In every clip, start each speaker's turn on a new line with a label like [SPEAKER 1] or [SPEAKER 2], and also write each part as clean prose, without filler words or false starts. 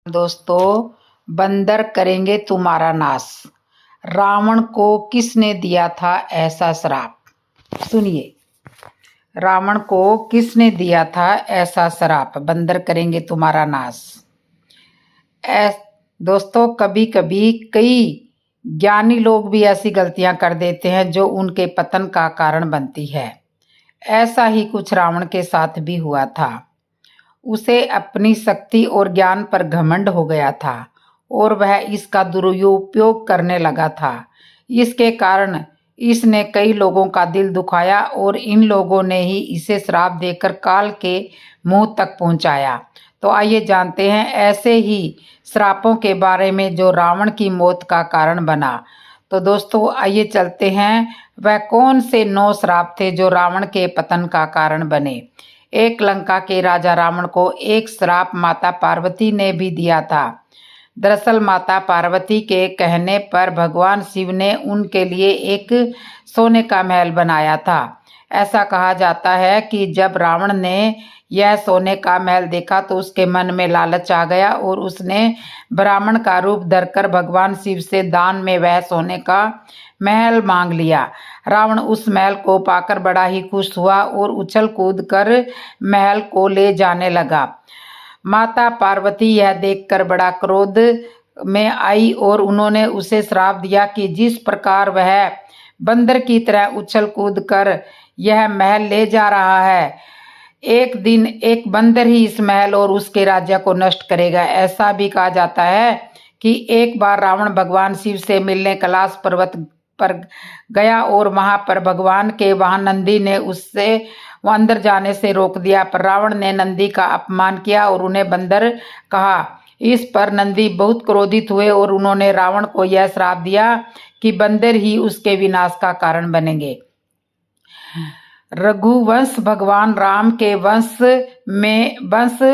[SPEAKER 1] दोस्तों, बंदर करेंगे तुम्हारा नाश। रावण को किसने दिया था ऐसा श्राप? सुनिए, रावण को किसने दिया था ऐसा श्राप? बंदर करेंगे तुम्हारा नाश। दोस्तों, कभी कभी कई ज्ञानी लोग भी ऐसी गलतियां कर देते हैं जो उनके पतन का कारण बनती है। ऐसा ही कुछ रावण के साथ भी हुआ था। उसे अपनी शक्ति और ज्ञान पर घमंड हो गया था और वह इसका दुरुपयोग करने लगा था। इसके कारण इसने कई लोगों का दिल दुखाया और इन लोगों ने ही इसे श्राप देकर काल के मुंह तक पहुंचाया। तो आइए जानते हैं ऐसे ही श्रापों के बारे में जो रावण की मौत का कारण बना। तो दोस्तों, आइए चलते हैं वह कौन से 9 श्राप थे जो रावण के पतन का कारण बने। एक लंका के राजा रावण को एक श्राप माता पार्वती ने भी दिया था। दरअसल माता पार्वती के कहने पर भगवान शिव ने उनके लिए एक सोने का महल बनाया था। ऐसा कहा जाता है कि जब रावण ने यह सोने का महल देखा तो उसके मन में लालच आ गया और उसने ब्राह्मण का रूप धरकर भगवान शिव से दान में वह सोने का महल मांग लिया। रावण उस महल को पाकर बड़ा ही खुश हुआ और उछल कूद कर महल को ले जाने लगा। माता पार्वती यह देखकर बड़ा क्रोध में आई और उन्होंने उसे श्राप दिया कि जिस प्रकार वह बंदर की तरह उछल कूद कर यह महल ले जा रहा है, एक दिन एक बंदर ही इस महल और उसके राज्य को नष्ट करेगा। ऐसा भी कहा जाता है कि एक बार रावण भगवान शिव से मिलने कैलाश पर्वत पर गया और वहां पर भगवान के वाहन नंदी ने उससे वो अंदर जाने से रोक दिया, पर रावण ने नंदी का अपमान किया और उन्हें बंदर कहा। इस पर नंदी बहुत क्रोधित हुए और उन्होंने रावण को यह श्राप दिया कि बंदर ही उसके विनाश का कारण बनेंगे। रघुवंश भगवान राम के वंश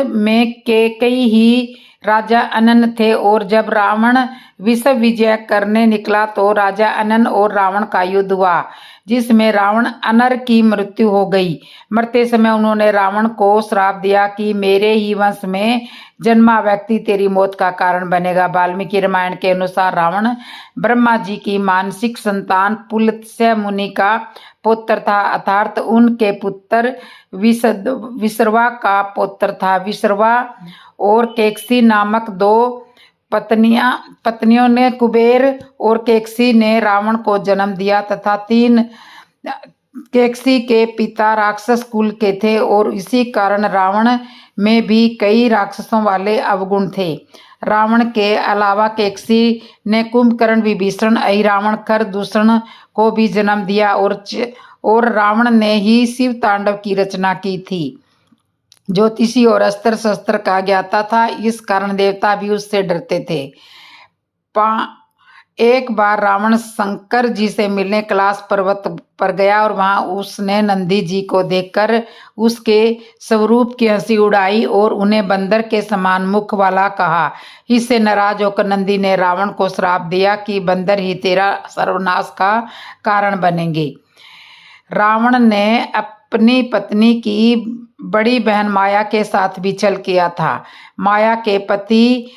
[SPEAKER 1] में के कई ही राजा अनन थे और जब रावण विश्व विजय करने निकला तो राजा अनन और रावण का युद्ध हुआ जिसमें रावण अनर की मृत्यु हो गई। मरते समय उन्होंने रावण को श्राप दिया कि मेरे ही वंश में जन्मा व्यक्ति तेरी मौत का कारण बनेगा। वाल्मीकि रामायण के अनुसार रावण ब्रह्मा जी की मानसिक संतान पुलत्स्य मुनि का पुत्र था, अर्थात उनके पुत्र विश्रवा का पुत्र था। विश्रवा और केकसी नामक 2 पत्नियों ने कुबेर और केकसी ने रावण को जन्म दिया तथा 3 केकसी के पिता राक्षस कुल के थे और इसी कारण रावण में भी कई राक्षसों वाले अवगुण थे। रावण के अलावा केकसी ने कुंभकर्ण, विभीषण, अहिरावण, खरदूषण को भी जन्म दिया और रावण ने ही शिव तांडव की रचना की थी। ज्योतिषी और अस्त्र शस्त्र का ज्ञाता था, इस कारण देवता भी उससे डरते थे। एक बार रावण शंकर जी से मिलने कैलाश पर्वत पर गया और वहां उसने नंदी जी को देखकर उसके स्वरूप की हंसी उड़ाई और उन्हें बंदर के समान मुख वाला कहा। इससे नाराज होकर नंदी ने रावण को श्राप दिया कि बंदर ही तेरा सर्वनाश का कारण बनेंगे। रावण ने अपनी पत्नी की बड़ी बहन माया के साथ भी छल किया था। माया के पति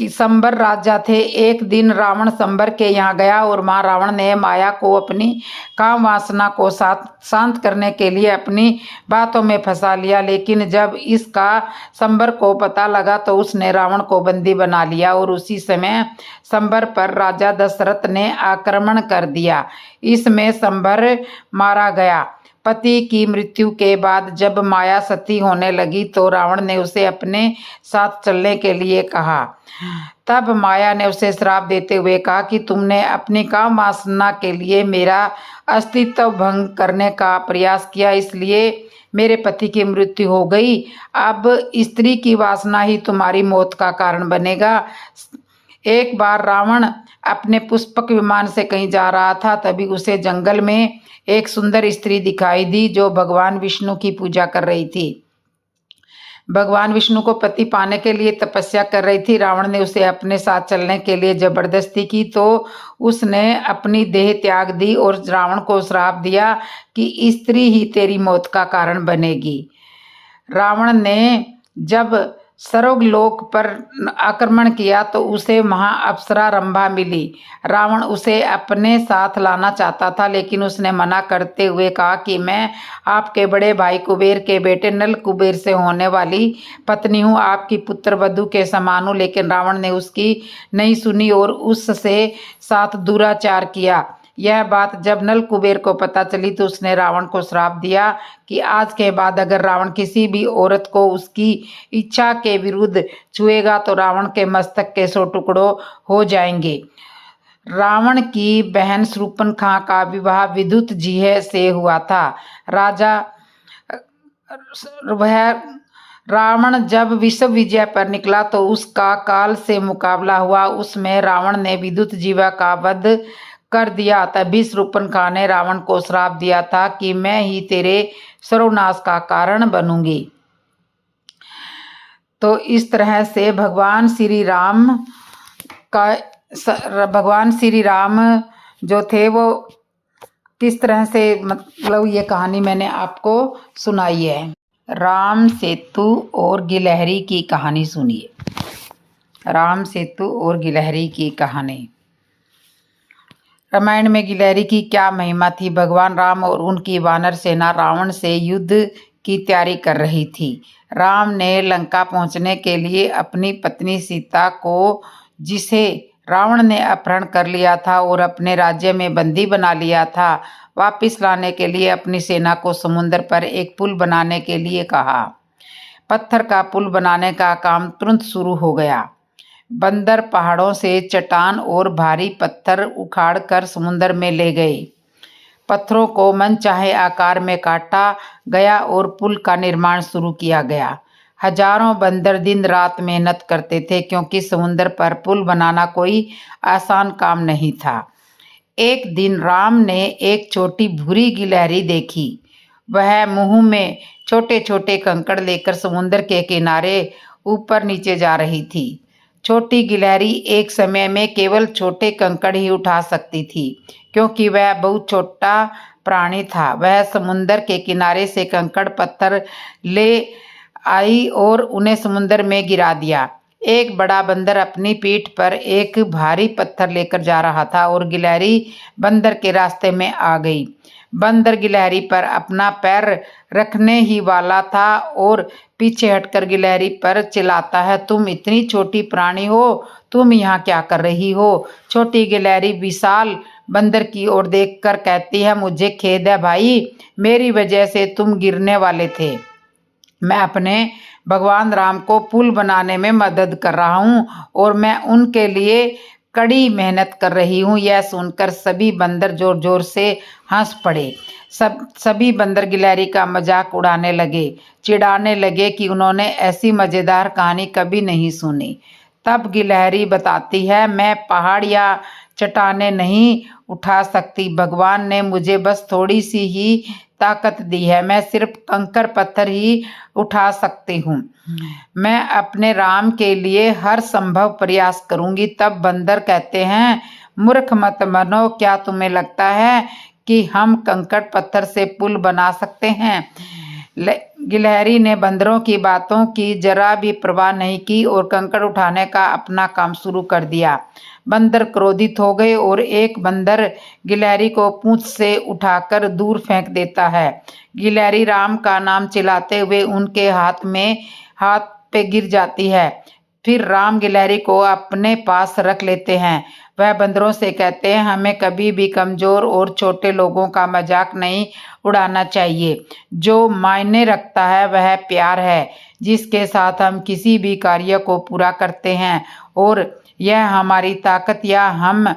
[SPEAKER 1] संबर राजा थे। एक दिन रावण संबर के यहाँ गया और वहां रावण ने माया को अपनी काम वासना को शांत करने के लिए अपनी बातों में फंसा लिया, लेकिन जब इसका संबर को पता लगा तो उसने रावण को बंदी बना लिया और उसी समय संबर पर राजा दशरथ ने आक्रमण कर दिया। इसमें संबर मारा गया। पति की मृत्यु के बाद जब माया सती होने लगी तो रावण ने उसे अपने साथ चलने के लिए कहा। तब माया ने उसे श्राप देते हुए कहा कि तुमने अपनी काम वासना के लिए मेरा अस्तित्व भंग करने का प्रयास किया, इसलिए मेरे पति की मृत्यु हो गई। अब स्त्री की वासना ही तुम्हारी मौत का कारण बनेगा। एक बार रावण अपने पुष्पक विमान से कहीं जा रहा था, तभी उसे जंगल में एक सुंदर स्त्री दिखाई दी जो भगवान विष्णु की पूजा कर रही थी। भगवान विष्णु को पति पाने के लिए तपस्या कर रही थी। रावण ने उसे अपने साथ चलने के लिए जबरदस्ती की तो उसने अपनी देह त्याग दी और रावण को श्राप दिया कि स्त्री ही तेरी मौत का कारण बनेगी। रावण ने जब स्वर्गलोक पर आक्रमण किया तो उसे महाअप्सरा रंभा मिली। रावण उसे अपने साथ लाना चाहता था, लेकिन उसने मना करते हुए कहा कि मैं आपके बड़े भाई कुबेर के बेटे नल कुबेर से होने वाली पत्नी हूँ, आपकी पुत्र वधू के समान हूँ। लेकिन रावण ने उसकी नहीं सुनी और उससे साथ दुराचार किया। यह बात जब नल कुबेर को पता चली तो उसने रावण को श्राप दिया कि आज के बाद अगर रावण किसी भी औरत को उसकी इच्छा के विरुद्ध छुएगा तो रावण के मस्तक के 100 टुकड़ों हो जाएंगे। रावण की बहन शूर्पणखा का विवाह विद्युत जिह्वा से हुआ था। रावण जब विश्व विजय पर निकला तो उसका काल से मुकाबला हुआ। उसमें रावण ने विद्युत जिह्वा का वध कर दिया। तभी शूर्पणखा ने रावण को श्राप दिया था कि मैं ही तेरे सर्वनाश का कारण बनूंगी। तो इस तरह से भगवान श्री राम जो थे वो किस तरह से, मतलब ये कहानी मैंने आपको सुनाई है। राम सेतु और गिलहरी की कहानी सुनिए। राम सेतु और गिलहरी की कहानी। रामायण में गिलहरी की क्या महिमा थी। भगवान राम और उनकी वानर सेना रावण से युद्ध की तैयारी कर रही थी। राम ने लंका पहुंचने के लिए अपनी पत्नी सीता को, जिसे रावण ने अपहरण कर लिया था और अपने राज्य में बंदी बना लिया था, वापस लाने के लिए अपनी सेना को समुद्र पर एक पुल बनाने के लिए कहा। पत्थर का पुल बनाने का काम तुरंत शुरू हो गया। बंदर पहाड़ों से चट्टान और भारी पत्थर उखाड़कर समुद्र में ले गए। पत्थरों को मनचाहे आकार में काटा गया और पुल का निर्माण शुरू किया गया। हजारों बंदर दिन रात मेहनत करते थे, क्योंकि समुद्र पर पुल बनाना कोई आसान काम नहीं था। एक दिन राम ने एक छोटी भूरी गिलहरी देखी। वह मुंह में छोटे छोटे कंकड़ लेकर समुद्र के किनारे ऊपर नीचे जा रही थी। छोटी गिलहरी एक समय में केवल छोटे कंकड़ ही उठा सकती थी, क्योंकि वह बहुत छोटा प्राणी था। वह समुद्र के किनारे से कंकड़ पत्थर ले आई और उन्हें समुद्र में गिरा दिया। एक बड़ा बंदर अपनी पीठ पर एक भारी पत्थर लेकर जा रहा था और गिलहरी बंदर के रास्ते में आ गई। बंदर गिलहरी पर अपना पैर रखने ही वाला था और पीछे हटकर गिलहरी पर चिल्लाता है, तुम इतनी छोटी प्राणी हो, तुम यहाँ क्या कर रही हो? छोटी गिलहरी विशाल बंदर की ओर देखकर कहती है, मुझे खेद है भाई, मेरी वजह से तुम गिरने वाले थे। मैं अपने भगवान राम को पुल बनाने में मदद कर रहा हूँ और मैं उनके लिए कड़ी मेहनत कर रही हूँ। यह सुनकर सभी बंदर जोर जोर से हंस पड़े। सभी बंदर गिलहरी का मजाक उड़ाने लगे, चिढ़ाने लगे कि उन्होंने ऐसी मज़ेदार कहानी कभी नहीं सुनी। तब गिलहरी बताती है, मैं पहाड़ या चट्टानें नहीं उठा सकती। भगवान ने मुझे बस थोड़ी सी ही ताकत दी है। मैं सिर्फ कंकड़ पत्थर ही उठा सकती हूँ। मैं अपने राम के लिए हर संभव प्रयास करूंगी। तब बंदर कहते हैं, मूर्ख मत बनो, क्या तुम्हें लगता है कि हम कंकड़ पत्थर से पुल बना सकते हैं? गिलहरी ने बंदरों की बातों की जरा भी परवाह नहीं की और कंकड़ उठाने का अपना काम शुरू कर दिया। बंदर क्रोधित हो गए और एक बंदर गिलहरी को पूंछ से उठाकर दूर फेंक देता है। गिलहरी राम का नाम चिल्लाते हुए उनके हाथ पे गिर जाती है। फिर राम गिलहरी को अपने पास रख लेते हैं। वह बंदरों से कहते हैं, हमें कभी भी कमजोर और छोटे लोगों का मजाक नहीं उड़ाना चाहिए। जो मायने रखता है वह प्यार है, जिसके साथ हम किसी भी कार्य को पूरा करते हैं, और यह हमारी ताकत या हम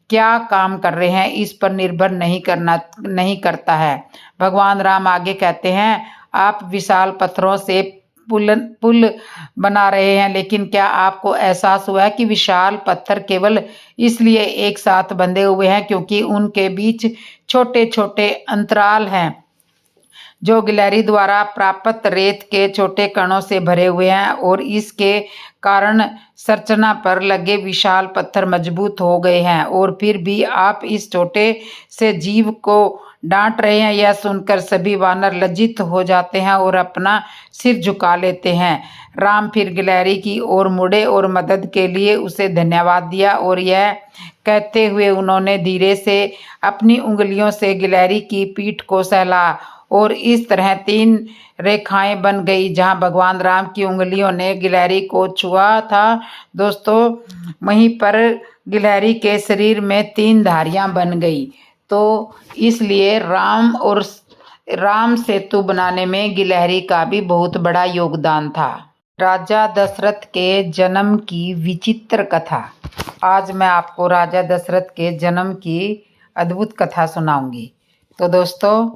[SPEAKER 1] क्या काम कर रहे हैं इस पर निर्भर नहीं करता है। भगवान राम आगे कहते हैं, आप विशाल पत्थरों से पुल बना रहे हैं, लेकिन क्या आपको एहसास हुआ है कि विशाल पत्थर केवल इसलिए एक साथ बंधे हुए हैं क्योंकि उनके बीच छोटे छोटे अंतराल हैं, जो गिलहरी द्वारा प्राप्त रेत के छोटे कणों से भरे हुए हैं, और इसके कारण संरचना पर लगे विशाल पत्थर मजबूत हो गए हैं। और फिर भी आप इस छोटे से जीव को डांट रहे हैं। यह सुनकर सभी वानर लज्जित हो जाते हैं और अपना सिर झुका लेते हैं। राम फिर गिलहरी की ओर मुड़े और मदद के लिए उसे धन्यवाद दिया और यह कहते हुए उन्होंने धीरे से अपनी उंगलियों से गिलहरी की पीठ को सहला और इस तरह 3 रेखाएं बन गई। जहां भगवान राम की उंगलियों ने गिलहरी को छुआ था दोस्तों, वहीं पर गिलहरी के शरीर में 3 धारियां बन गई। तो इसलिए राम सेतु बनाने में गिलहरी का भी बहुत बड़ा योगदान था। राजा दशरथ के जन्म की विचित्र कथा। आज मैं आपको राजा दशरथ के जन्म की अद्भुत कथा सुनाऊंगी। तो दोस्तों,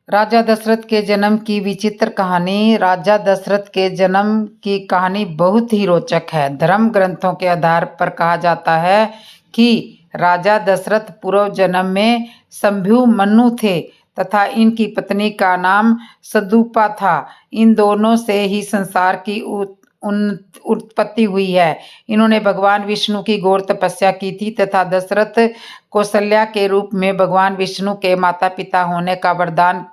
[SPEAKER 1] राजा दशरथ के जन्म की विचित्र कहानी। राजा दशरथ के जन्म की कहानी बहुत ही रोचक है। धर्म ग्रंथों के आधार पर कहा जाता है कि राजा दशरथ पूर्व जन्म में शंभु मनु थे तथा इनकी पत्नी का नाम सदूपा था। इन दोनों से ही संसार की उत्पत्ति हुई है। इन्होंने भगवान विष्णु की घोर तपस्या की थी तथा दशरथ कौशल्या के रूप में भगवान विष्णु के माता पिता होने का वरदान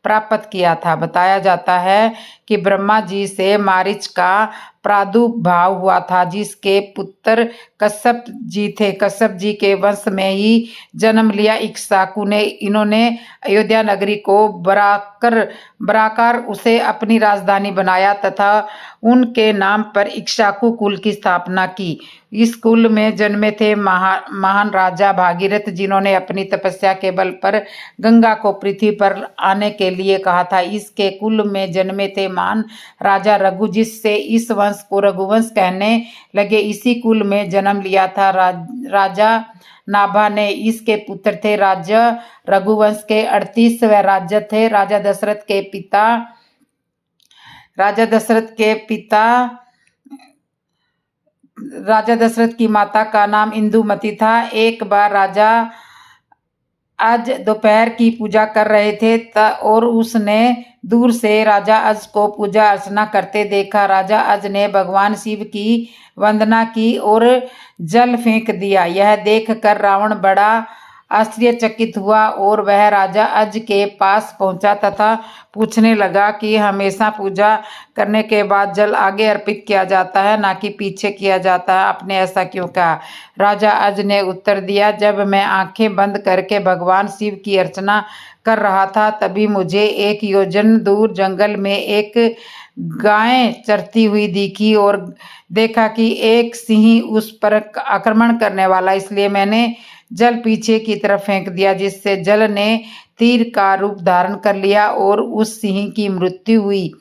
[SPEAKER 1] प्राप्त किया था। बताया जाता है कि ब्रह्मा जी से मारीच का प्रादुर्भाव हुआ था, जिसके पुत्र कश्यप जी थे। कश्यप जी के वंश में ही जन्म लिया इक्ष्वाकु ने। इन्होंने अयोध्या नगरी को बराकर उसे अपनी राजधानी बनाया तथा उनके नाम पर इक्ष्वाकु कुल की स्थापना की। इस कुल में जन्मे थे महान राजा भागीरथ, जिन्होंने अपनी तपस्या के बल पर गंगा को पृथ्वी पर आने के लिए कहा था। इसके कुल में जन्मे थे महान राजा रघु, जिससे इस वंश को रघुवंश कहने लगे। इसी कुल में जन्म लिया था राजा नाभा ने। इसके पुत्र थे। राजा रघुवंश के 38वें राज्य थे। राजा दशरथ की माता का नाम इंदुमती था। एक बार राजा आज दोपहर की पूजा कर रहे थे और उसने दूर से राजा अज को पूजा अर्चना करते देखा। राजा अज ने भगवान शिव की वंदना की और जल फेंक दिया। यह देखकर रावण बड़ा आश्चर्यचकित हुआ और वह राजा अज के पास पहुंचा तथा पूछने लगा कि हमेशा पूजा करने के बाद जल आगे अर्पित किया जाता है, ना कि पीछे किया जाता है। आपने ऐसा क्यों कहा? राजा अज ने उत्तर दिया, जब मैं आंखें बंद करके भगवान शिव की अर्चना कर रहा था, तभी मुझे 1 योजन दूर जंगल में एक गाय चरती हुई दिखी और देखा कि एक सिंह उस पर आक्रमण करने वाला, इसलिए मैंने जल पीछे की तरफ फेंक दिया, जिससे जल ने तीर का रूप धारण कर लिया और उस सिंह की मृत्यु हुई।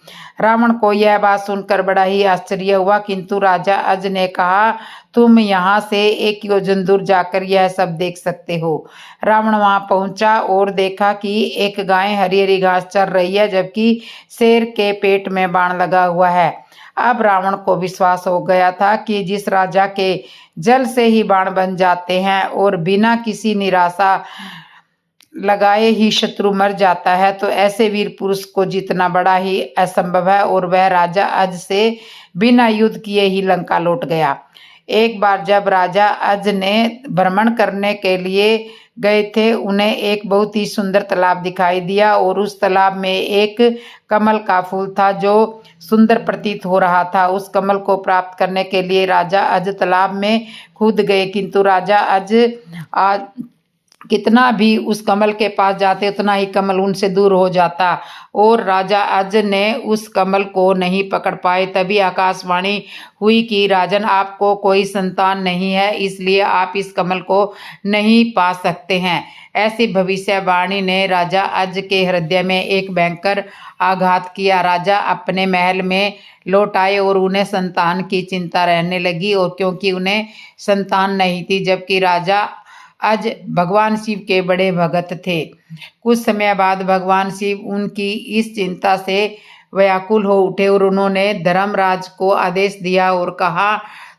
[SPEAKER 1] रावण को यह बात सुनकर बड़ा ही आश्चर्य हुआ, किंतु राजा अज ने कहा, तुम यहाँ से 1 योजन दूर जाकर यह सब देख सकते हो। रावण वहां पहुंचा और देखा कि एक गाय हरी हरी घास चर रही है, जबकि शेर के पेट में बाण लगा हुआ है। अब रावण को विश्वास हो गया था कि जिस राजा के जल से ही बाण बन जाते हैं और बिना किसी निराशा लगाए ही शत्रु मर जाता है, तो ऐसे वीर पुरुष को जीतना बड़ा ही असंभव है। और वह राजा अज से बिना युद्ध किए ही लंका लौट गया। एक बार जब राजा अज ने भ्रमण करने के लिए गए थे, उन्हें एक बहुत ही सुंदर तालाब दिखाई दिया और उस तालाब में एक कमल का फूल था जो सुंदर प्रतीत हो रहा था। उस कमल को प्राप्त करने के लिए राजा अज तालाब में कूद गए, किंतु राजा अज कितना भी उस कमल के पास जाते, उतना ही कमल उनसे दूर हो जाता और राजा अज ने उस कमल को नहीं पकड़ पाए। तभी आकाशवाणी हुई कि राजन, आपको कोई संतान नहीं है, इसलिए आप इस कमल को नहीं पा सकते हैं। ऐसी भविष्यवाणी ने राजा अज के हृदय में एक भयंकर आघात किया। राजा अपने महल में लौट आए और उन्हें संतान की चिंता रहने लगी, और क्योंकि उन्हें संतान नहीं थी, जबकि राजा अज भगवान शिव के बड़े भगत थे। कुछ समय बाद भगवान शिव उनकी इस चिंता से व्याकुल हो उठे और उन्होंने धर्मराज को आदेश दिया और कहा,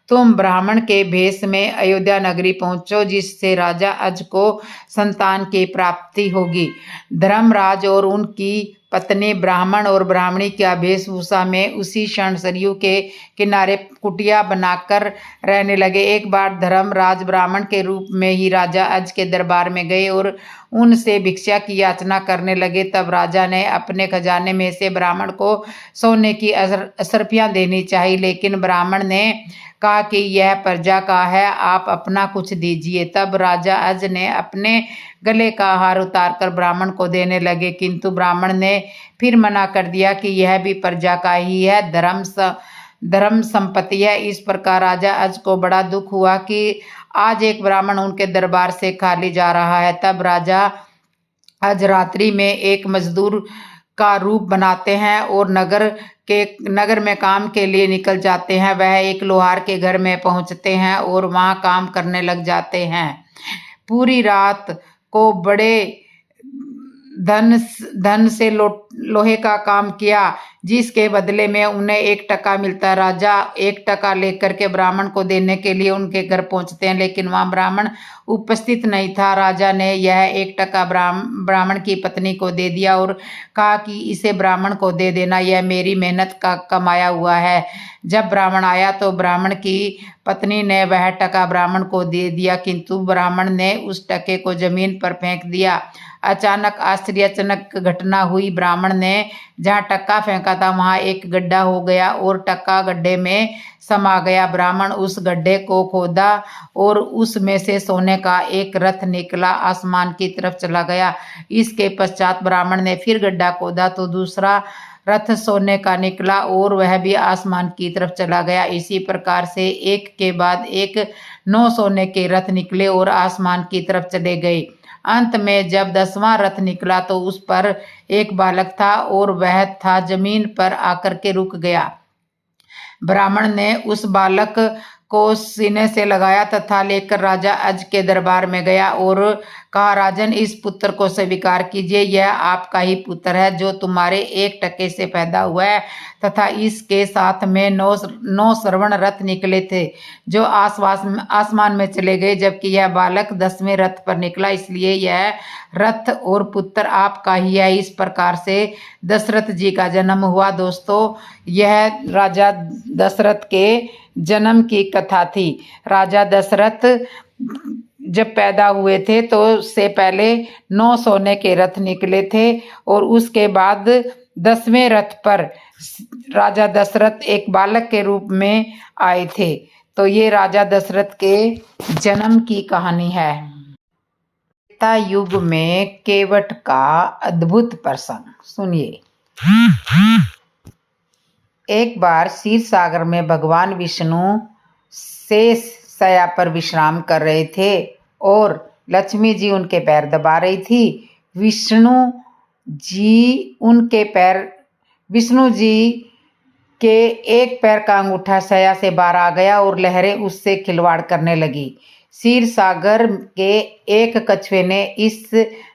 [SPEAKER 1] तुम ब्राह्मण के भेष में अयोध्या नगरी पहुंचो, जिससे राजा अज को संतान की प्राप्ति होगी। धर्मराज और उनकी पत्नी ब्राह्मण और ब्राह्मणी की वेशभूषा में उसी क्षण सरयू के किनारे कुटिया बनाकर रहने लगे। एक बार धर्मराज ब्राह्मण के रूप में ही राजा अज के दरबार में गए और उनसे भिक्षा की याचना करने लगे। तब राजा ने अपने खजाने में से ब्राह्मण को सोने की असरफियां देनी चाहिए, लेकिन ब्राह्मण ने कहा कि यह प्रजा का है, आप अपना कुछ दीजिए। तब राजा अज ने अपने गले का हार उतारकर ब्राह्मण को देने लगे, किंतु ब्राह्मण ने फिर मना कर दिया कि यह भी प्रजा का ही है, धर्म संपत्ति है। इस प्रकार राजा अज को बड़ा दुख हुआ कि आज एक ब्राह्मण उनके दरबार से खाली जा रहा है। तब राजा अज रात्रि में एक मजदूर का रूप बनाते हैं और नगर में काम के लिए निकल जाते हैं। वह एक लोहार के घर में पहुंचते हैं और वहां काम करने लग जाते हैं। पूरी रात को बड़े धन से लोहे का काम किया, जिसके बदले में उन्हें 1 टका मिलता। राजा 1 टका लेकर के ब्राह्मण को देने के लिए उनके घर पहुंचते हैं, लेकिन वहां ब्राह्मण उपस्थित नहीं था। राजा ने यह 1 टका ब्राह्मण की पत्नी को दे दिया और कहा कि इसे ब्राह्मण को दे देना, यह मेरी मेहनत का कमाया हुआ है। जब ब्राह्मण आया तो ब्राह्मण की पत्नी ने वह टका ब्राह्मण को दे दिया, किंतु ब्राह्मण ने उस टके को जमीन पर फेंक दिया। अचानक आश्चर्यजनक घटना हुई। ब्राह्मण ने जहाँ टक्का फेंका था वहां एक गड्ढा हो गया और टक्का गड्ढे में समा गया। ब्राह्मण उस गड्ढे को खोदा और उसमें से सोने का एक रथ निकला, आसमान की तरफ चला गया। इसके पश्चात ब्राह्मण ने फिर गड्ढा खोदा तो दूसरा रथ सोने का निकला और वह भी आसमान की तरफ चला गया। इसी प्रकार से एक के बाद एक 9 सोने के रथ निकले और आसमान की तरफ चले गए। अंत में जब 10वां रथ निकला तो उस पर एक बालक था और वह था जमीन पर आकर के रुक गया। ब्राह्मण ने उस बालक को सीने से लगाया तथा लेकर राजा अज के दरबार में गया और कहा, राजन, इस पुत्र को स्वीकार कीजिए, यह आपका ही पुत्र है जो तुम्हारे 1 टके से पैदा हुआ है। तथा इसके साथ में 9 श्रवण रथ निकले थे जो आसमान में चले गए, जबकि यह बालक 10वें रथ पर निकला, इसलिए यह रथ और पुत्र आपका ही है। इस प्रकार से दशरथ जी का जन्म हुआ। दोस्तों, यह राजा दशरथ के जन्म की कथा थी। राजा दशरथ जब पैदा हुए थे तो उससे पहले 9 सोने के रथ निकले थे और उसके बाद 10वें रथ पर राजा दशरथ एक बालक के रूप में आए थे। तो ये राजा दशरथ के जन्म की कहानी है। त्रेता युग में केवट का अद्भुत प्रसंग सुनिए। एक बार क्षीर सागर में भगवान विष्णु शेष शैया पर विश्राम कर रहे थे और लक्ष्मी जी उनके पैर दबा रही थी। विष्णु जी के एक पैर का अंगूठा शैया से बाहर आ गया और लहरें उससे खिलवाड़ करने लगी। क्षीर सागर के एक कछुए ने इस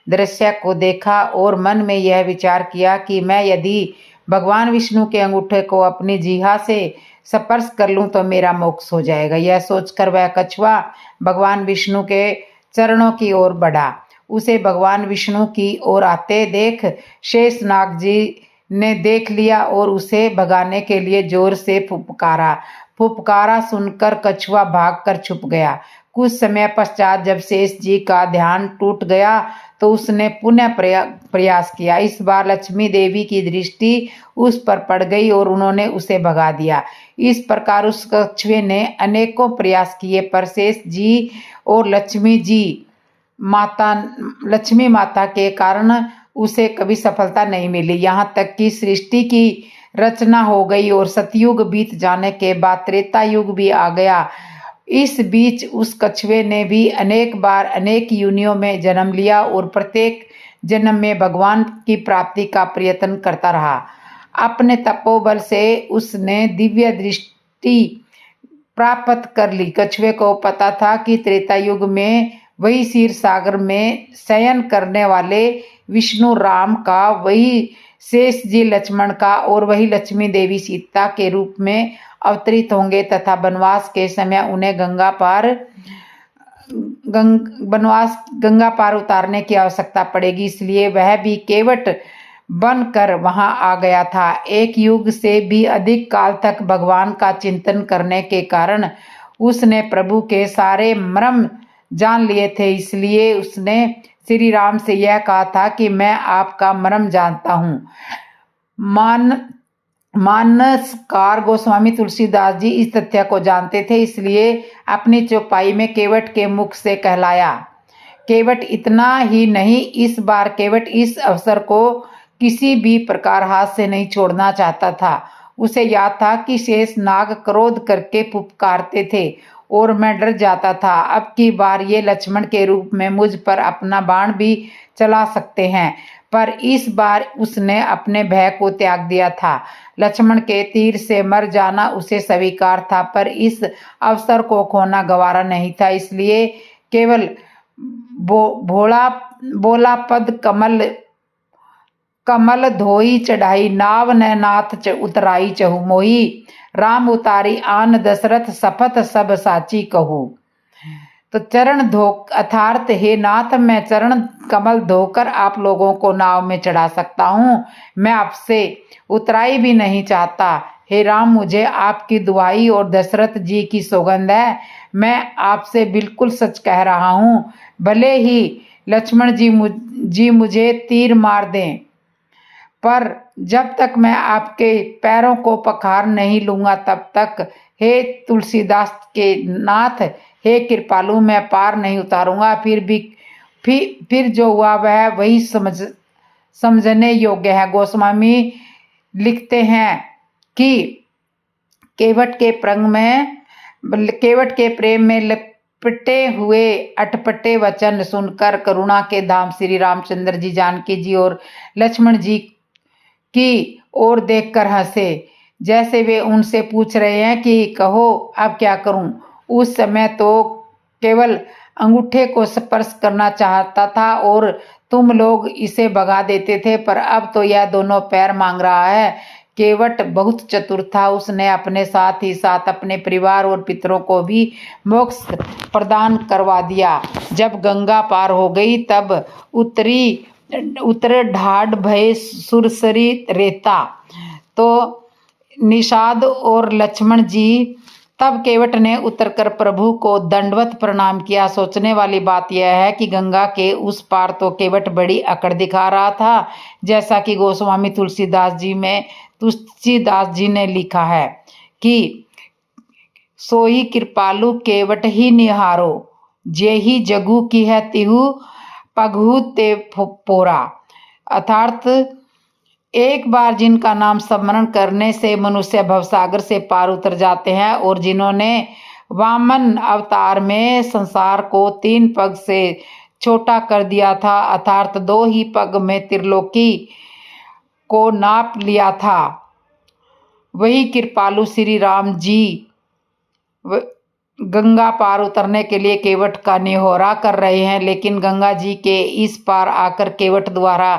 [SPEAKER 1] दृश्य को देखा और मन में यह विचार किया कि मैं यदि भगवान विष्णु के अंगूठे को अपनी जीहा से स्पर्श कर लूं तो मेरा मोक्ष हो जाएगा। यह सोचकर वह कछुआ भगवान विष्णु के चरणों की ओर बढ़ा। उसे भगवान विष्णु की ओर आते देख शेषनाग जी ने देख लिया और उसे भगाने के लिए जोर से फुफकारा सुनकर कछुआ भागकर छुप गया। कुछ समय पश्चात जब शेष जी का ध्यान टूट गया तो उसने पुनः प्रयास किया। इस बार लक्ष्मी देवी की दृष्टि उस पर पड़ गई और उन्होंने उसे भगा दिया। इस प्रकार उस कछुए ने अनेकों प्रयास किए पर शेष जी और लक्ष्मी माता के कारण उसे कभी सफलता नहीं मिली। यहाँ तक कि सृष्टि की रचना हो गई और सतयुग बीत जाने के बाद त्रेता युग भी आ गया। इस बीच उस कछुए ने भी अनेक बार अनेक योनियों में जन्म लिया और प्रत्येक जन्म में भगवान की प्राप्ति का प्रयत्न करता रहा। अपने तपोबल से उसने दिव्य दृष्टि प्राप्त कर ली। कछुए को पता था कि त्रेता युग में वही क्षीर सागर में शयन करने वाले विष्णु राम का, वही शेष जी लक्ष्मण का और वही लक्ष्मी देवी सीता के रूप में अवतरित होंगे तथा वनवास के समय उन्हें गंगा पार उतारने की आवश्यकता पड़ेगी। इसलिए वह भी केवट बनकर वहां आ गया था। एक युग से भी अधिक काल तक भगवान का चिंतन करने के कारण उसने प्रभु के सारे मर्म जान लिए थे। इसलिए उसने श्री राम से यह कहा था कि मैं आपका मर्म जानता हूँ। मानसकार गोस्वामी तुलसीदास जी इस तथ्य को जानते थे, इसलिए अपनी चौपाई में केवट के मुख से कहलाया। केवट इतना ही नहीं, इस बार केवट इस अवसर को किसी भी प्रकार हाथ से नहीं छोड़ना चाहता था। उसे याद था कि शेष नाग क्रोध करके पुकारते थे और मैं डर जाता था। अब की बार ये लक्ष्मण के रूप में मुझ पर अपना बाण भी चला सकते हैं, पर इस बार उसने अपने भय को त्याग दिया था। लक्ष्मण के तीर से मर जाना उसे स्वीकार था, पर इस अवसर को खोना गवारा नहीं था। इसलिए केवल बोला पद कमल धोई चढ़ाई, नाव न नाथ उतराई चहु मोही, राम उतारी आन दशरथ सपथ सब साची कहू। तो चरण धो अर्थात हे नाथ, मैं चरण कमल धोकर आप लोगों को नाव में चढ़ा सकता हूँ, मैं आपसे उतराई भी नहीं चाहता। हे राम, मुझे आपकी दुआई और दशरथ जी की सौगंध है, मैं आपसे बिल्कुल सच कह रहा हूँ। भले ही लक्ष्मण जी मुझे तीर मार दें, पर जब तक मैं आपके पैरों को पखार नहीं लूंगा तब तक हे तुलसीदास के नाथ, हे कृपालु, मैं पार नहीं उतारूंगा। फिर जो हुआ वह वही समझने योग्य है। गोस्वामी लिखते हैं कि केवट के प्रेम में लिपटे हुए अटपटे वचन सुनकर करुणा के धाम श्री रामचंद्र जी जानकी जी और लक्ष्मण जी की ओर देखकर हंसे, जैसे वे उनसे पूछ रहे हैं कि कहो अब क्या करूं। उस समय तो केवल अंगूठे को स्पर्श करना चाहता था और तुम लोग इसे भगा देते थे, पर अब तो यह दोनों पैर मांग रहा है। केवट बहुत चतुर था, उसने अपने साथ ही साथ अपने परिवार और पितरों को भी मोक्ष प्रदान करवा दिया। जब गंगा पार हो गई तब उतरे ढाढ़ भय सुरसरी रेता। तो निषाद और लक्ष्मण जी, तब केवट ने उतरकर प्रभु को दंडवत प्रणाम किया। सोचने वाली बात यह है कि गंगा के उस पार तो केवट बड़ी अकड़ दिखा रहा था, जैसा कि गोस्वामी तुलसीदास जी ने लिखा है कि सोई कृपालु केवट ही निहारो, जे ही जगू की है तिहु पगहु ते पोरा। अर्थात एक बार जिनका नाम स्मरण करने से मनुष्य भवसागर से पार उतर जाते हैं और जिन्होंने वामन अवतार में संसार को 3 पग से छोटा कर दिया था, अर्थात 2 ही पग में त्रिलोकी को नाप लिया था, वही कृपालु श्री राम जी गंगा पार उतरने के लिए केवट का निहोरा कर रहे हैं। लेकिन गंगा जी के इस पार आकर केवट द्वारा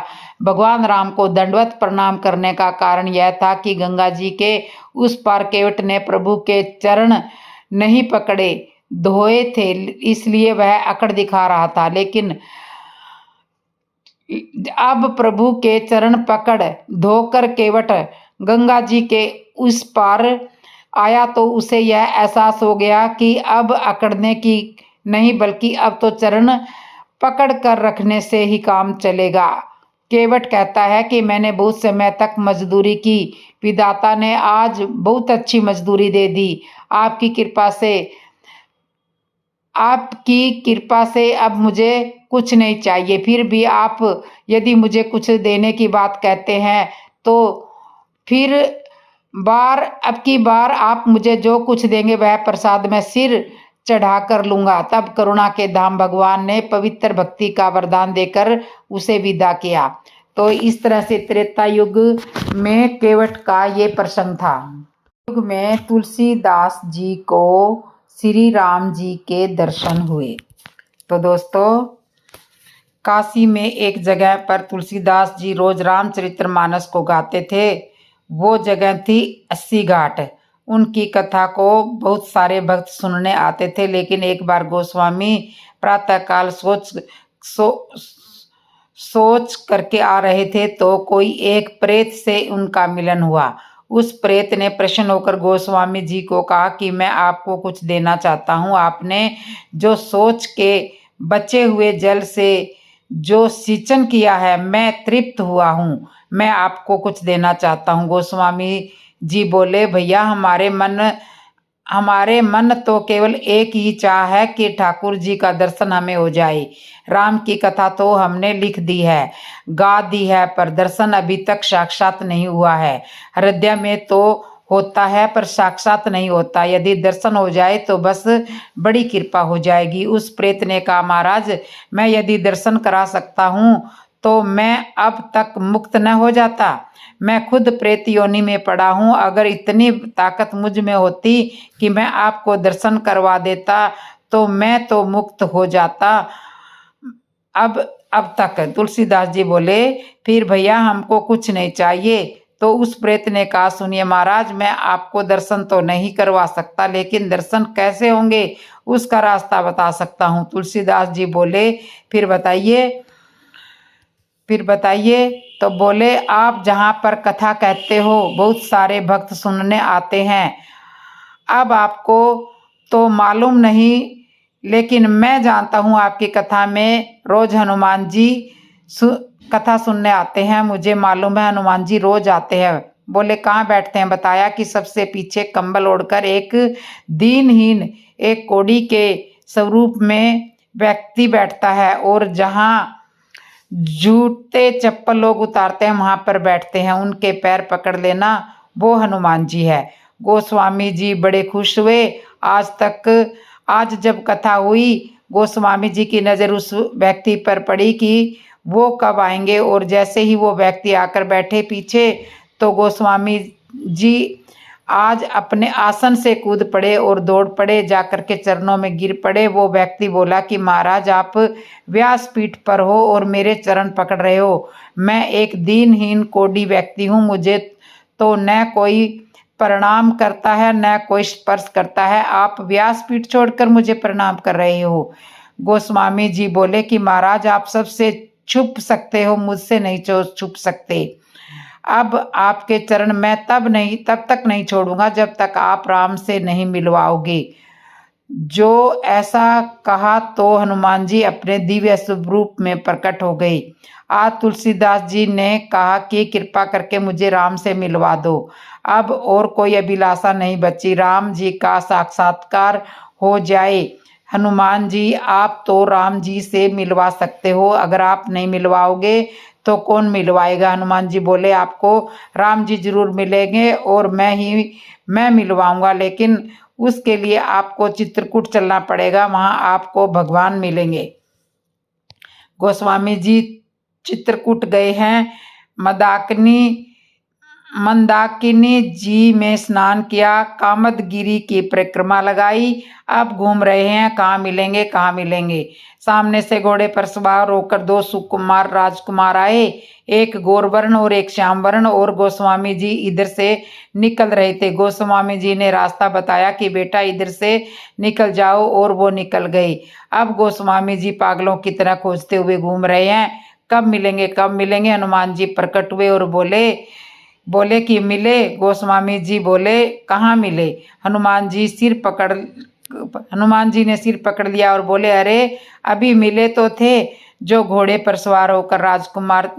[SPEAKER 1] भगवान राम को दंडवत प्रणाम करने का कारण यह था कि गंगा जी के उस पार केवट ने प्रभु के चरण नहीं पकड़े धोए थे, इसलिए वह अकड़ दिखा रहा था। लेकिन अब प्रभु के चरण पकड़ धोकर केवट गंगा जी के उस पार आया तो उसे यह एहसास हो गया कि अब अकड़ने की नहीं, बल्कि अब तो चरण पकड़ कर रखने से ही काम चलेगा। केवट कहता है कि मैंने बहुत समय तक मजदूरी की, विधाता ने आज बहुत अच्छी मजदूरी दे दी। आपकी कृपा से अब मुझे कुछ नहीं चाहिए। फिर भी आप यदि मुझे कुछ देने की बात कहते हैं तो अब की बार आप मुझे जो कुछ देंगे वह प्रसाद मैं सिर चढ़ा कर लूंगा। तब करुणा के धाम भगवान ने पवित्र भक्ति का वरदान देकर उसे विदा किया। तो इस तरह से त्रेता युग में केवट का ये प्रसंग था। युग में तुलसीदास जी को श्री राम जी के दर्शन हुए। तो दोस्तों, काशी में एक जगह पर तुलसीदास जी रोज रामचरितमानस को गाते थे। वो जगह थी 80 घाट। उनकी कथा को बहुत सारे भक्त सुनने आते थे। लेकिन एक बार गोस्वामी प्रातःकाल सोच करके आ रहे थे तो कोई एक प्रेत से उनका मिलन हुआ। उस प्रेत ने प्रसन्न होकर गोस्वामी जी को कहा कि मैं आपको कुछ देना चाहता हूँ। आपने जो सोच के बचे हुए जल से जो सिंचन किया है मैं तृप्त हुआ हूँ, मैं आपको कुछ देना चाहता हूँ। गोस्वामी जी बोले, भैया हमारे मन तो केवल एक ही चाह है कि ठाकुर जी का दर्शन हमें हो जाए। राम की कथा तो हमने लिख दी है, गा दी है, पर दर्शन अभी तक साक्षात नहीं हुआ है। हृदय में तो होता है पर साक्षात नहीं होता। यदि दर्शन हो जाए तो बस बड़ी कृपा हो जाएगी। उस प्रेत ने कहा, महाराज मैं यदि दर्शन करा सकता हूँ तो मैं अब तक मुक्त न हो जाता। मैं खुद प्रेत योनि में पड़ा हूँ। अगर इतनी ताकत मुझ में होती कि मैं आपको दर्शन करवा देता तो मैं तो मुक्त हो जाता अब तक। तुलसीदास जी बोले, फिर भैया हमको कुछ नहीं चाहिए। तो उस प्रेत ने कहा, सुनिए महाराज, मैं आपको दर्शन तो नहीं करवा सकता, लेकिन दर्शन कैसे होंगे उसका रास्ता बता सकता हूँ। तुलसीदास जी बोले, फिर बताइए। तो बोले, आप जहाँ पर कथा कहते हो बहुत सारे भक्त सुनने आते हैं। अब आपको तो मालूम नहीं, लेकिन मैं जानता हूँ आपकी कथा में रोज हनुमान जी कथा सुनने आते हैं। मुझे मालूम है हनुमान जी रोज आते हैं। बोले, कहाँ बैठते हैं? बताया कि सबसे पीछे कंबल ओढ़कर एक दीनहीन, एक कोड़ी के स्वरूप में व्यक्ति बैठता है, और जहाँ जूते चप्पल लोग उतारते हैं वहां पर बैठते हैं। उनके पैर पकड़ लेना, वो हनुमान जी है। गोस्वामी जी बड़े खुश हुए। आज जब कथा हुई, गोस्वामी जी की नज़र उस व्यक्ति पर पड़ी कि वो कब आएंगे, और जैसे ही वो व्यक्ति आकर बैठे पीछे, तो गोस्वामी जी आज अपने आसन से कूद पड़े और दौड़ पड़े, जाकर के चरणों में गिर पड़े। वो व्यक्ति बोला कि महाराज आप व्यासपीठ पर हो और मेरे चरण पकड़ रहे हो। मैं एक दीनहीन कोढ़ी व्यक्ति हूँ, मुझे तो न कोई प्रणाम करता है न कोई स्पर्श करता है, आप व्यासपीठ छोड़कर मुझे प्रणाम कर रहे हो। गोस्वामी जी बोले कि महाराज आप सबसे छुप सकते हो, मुझसे नहीं छुप सकते। अब आपके चरण मैं तब तक नहीं छोड़ूंगा जब तक आप राम से नहीं मिलवाओगे। जो ऐसा कहा तो हनुमान जी अपने दिव्य स्वरूप में प्रकट हो गई। आज तुलसीदास जी ने कहा कि कृपा करके मुझे राम से मिलवा दो। अब और कोई अभिलाषा नहीं बची, राम जी का साक्षात्कार हो जाए। हनुमान जी आप तो राम जी से मिलवा सकते हो, अगर आप नहीं मिलवाओगे तो कौन मिलवाएगा? हनुमान जी बोले, आपको राम जी जरूर मिलेंगे और मैं मिलवाऊंगा, लेकिन उसके लिए आपको चित्रकूट चलना पड़ेगा, वहां आपको भगवान मिलेंगे। गोस्वामी जी चित्रकूट गए हैं। मंदाकिनी जी में स्नान किया, कामदगिरी की परिक्रमा लगाई। अब घूम रहे हैं, कहाँ मिलेंगे। सामने से घोड़े पर सवार होकर दो सुकुमार राजकुमार आए, एक गौरवर्ण और एक श्यामवर्ण, और गोस्वामी जी इधर से निकल रहे थे। गोस्वामी जी ने रास्ता बताया कि बेटा इधर से निकल जाओ, और वो निकल गए। अब गोस्वामी जी पागलों की तरह खोजते हुए घूम रहे हैं, कब मिलेंगे। हनुमान जी प्रकट हुए और बोले कि मिले। गोस्वामी जी बोले, कहाँ मिले? हनुमान जी ने सिर पकड़ लिया और बोले, अरे अभी मिले तो थे, जो घोड़े पर सवार होकर राजकुमार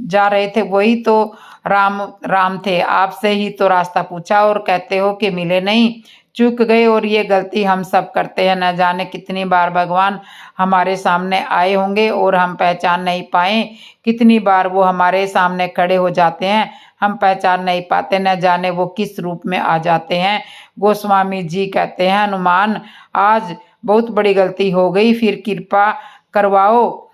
[SPEAKER 1] जा रहे थे वही तो राम थे। आपसे ही तो रास्ता पूछा और कहते हो कि मिले नहीं। चूक गए, और ये गलती हम सब करते हैं। न जाने कितनी बार भगवान हमारे सामने आए होंगे और हम पहचान नहीं पाए, कितनी बार वो हमारे सामने खड़े हो जाते हैं, हम पहचान नहीं पाते, न जाने वो किस रूप में आ जाते हैं। गोस्वामी जी कहते हैं, हनुमान आज बहुत बड़ी गलती हो गई, फिर कृपा करवाओ,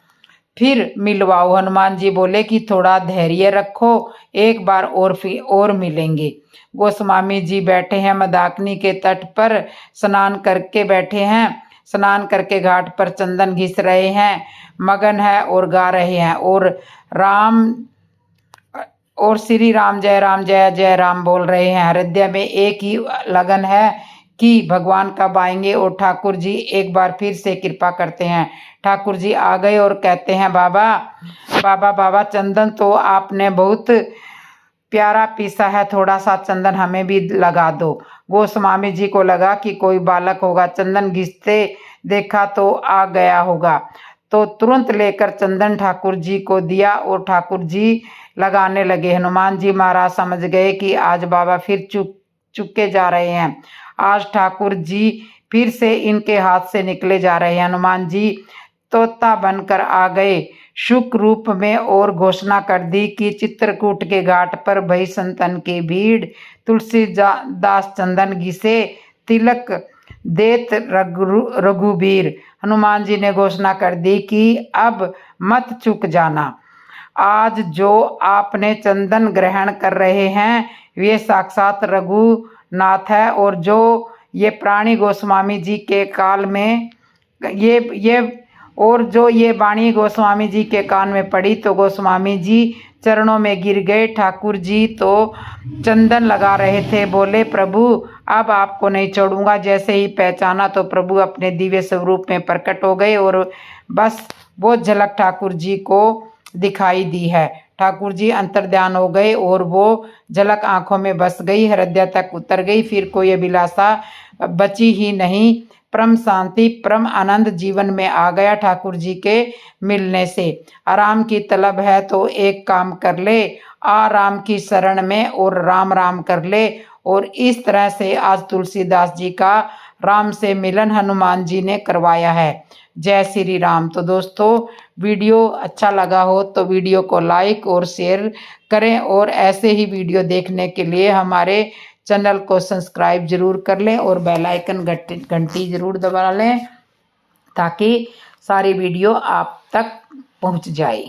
[SPEAKER 1] फिर मिलवाओ। हनुमान जी बोले कि थोड़ा धैर्य रखो, एक बार और मिलेंगे। गोस्वामी जी बैठे हैं मंदाकिनी के तट पर, स्नान करके बैठे हैं। स्नान करके घाट पर चंदन घिस रहे हैं, मगन है और गा रहे हैं, और श्री राम जय जय राम बोल रहे हैं। हृदय में एक ही लगन है कि भगवान कब आएंगे, और ठाकुर जी एक बार फिर से कृपा करते हैं। ठाकुर जी आ गए और कहते हैं, बाबा चंदन तो आपने बहुत प्यारा पीसा है, थोड़ा सा चंदन हमें भी लगा दो। गोस्वामी जी को लगा कि कोई बालक होगा, चंदन घिसते देखा तो आ गया होगा। तो तुरंत लेकर चंदन ठाकुर जी को दिया और ठाकुर जी लगाने लगे। हनुमान जी महाराज समझ गए कि आज बाबा फिर चुपके जा रहे हैं, आज ठाकुर जी फिर से इनके हाथ से निकले जा रहे हैं। हनुमान जी तोता बनकर आ गए शुक रूप में और घोषणा कर दी कि चित्रकूट के घाट पर भई संतन की भीड़, तुलसीदास चंदन घिसे तिलक देत रघुबीर। हनुमान जी ने घोषणा कर दी कि अब मत चूक जाना, आज जो आपने चंदन ग्रहण कर रहे हैं वे साक्षात रघुनाथ है, और जो ये प्राणी गोस्वामी जी के काल में ये वाणी गोस्वामी जी के कान में पड़ी तो गोस्वामी जी चरणों में गिर गए। ठाकुर जी तो चंदन लगा रहे थे, बोले प्रभु अब आपको नहीं छोड़ूंगा। जैसे ही पहचाना तो प्रभु अपने दिव्य स्वरूप में प्रकट हो गए और बस वो झलक ठाकुर जी को दिखाई दी है। ठाकुर जी अंतर्ध्यान हो गए और वो झलक आंखों में बस गई, हृदय तक उतर गई। फिर कोई अभिलाषा बची ही नहीं। परम शांति परम आनंद जीवन में आ गया ठाकुर जी के मिलने से। आराम की तलब है तो एक काम कर ले, आ राम की शरण में और राम राम कर ले। और इस तरह से आज तुलसीदास जी का राम से मिलन हनुमान जी ने करवाया है। जय श्री राम। तो दोस्तों वीडियो अच्छा लगा हो तो वीडियो को लाइक और शेयर करें, और ऐसे ही वीडियो देखने के लिए हमारे चैनल को सब्सक्राइब जरूर कर लें और बेल आइकन घंटी जरूर दबा लें ताकि सारी वीडियो आप तक पहुंच जाए।